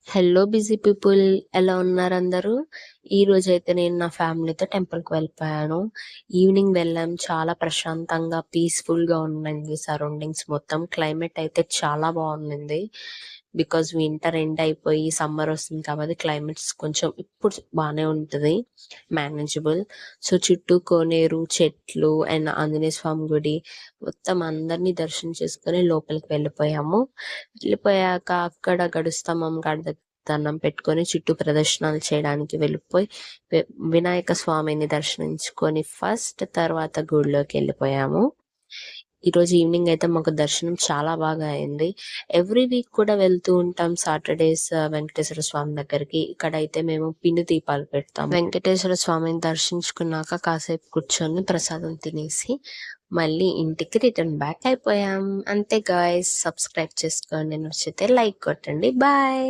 Hello busy people, ఎలా ఉన్నారు అందరూ? ఈ రోజైతే నేను నా ఫ్యామిలీతో టెంపుల్కి వెళ్ళిపోయాను. ఈవినింగ్ వెళ్ళాం. చాలా ప్రశాంతంగా పీస్ఫుల్గా ఉందండి సరౌండింగ్స్ మొత్తం. క్లైమేట్ అయితే చాలా బాగుంది. బికాజ్ వింటర్ ఎండ్ అయిపోయి సమ్మర్ వస్తుంది కాబట్టి క్లైమేట్స్ కొంచెం ఇప్పుడు బాగానే ఉంటుంది, మేనేజబుల్. సో చుట్టూ కోనేరు, చెట్లు అండ్ ఆంజనేయ స్వామి గుడి మొత్తం అందరినీ దర్శనం చేసుకుని లోపలికి వెళ్ళిపోయాక అక్కడ గడుస్తంభం కాడ దండం పెట్టుకొని చుట్టూ ప్రదర్శనలు చేయడానికి వెళ్ళిపోయి వినాయక స్వామిని దర్శించుకొని ఫస్ట్ తర్వాత గుడిలోకి వెళ్ళిపోయాము. ఈ రోజు ఈవినింగ్ అయితే మాకు దర్శనం చాలా బాగా అయింది. ఎవ్రీ వీక్ కూడా వెళ్తూ ఉంటాం సాటర్డేస్ వెంకటేశ్వర స్వామి దగ్గరికి. ఇక్కడైతే మేము పిండి దీపాలు పెడతాం. వెంకటేశ్వర స్వామిని దర్శించుకున్నాక కాసేపు కూర్చొని ప్రసాదం తినేసి మళ్ళీ ఇంటికి రిటర్న్ బ్యాక్ అయిపోయాం. అంతే గాయ్స్, సబ్స్క్రైబ్ చేసుకోండి, నచ్చితే లైక్ కొట్టండి. బాయ్.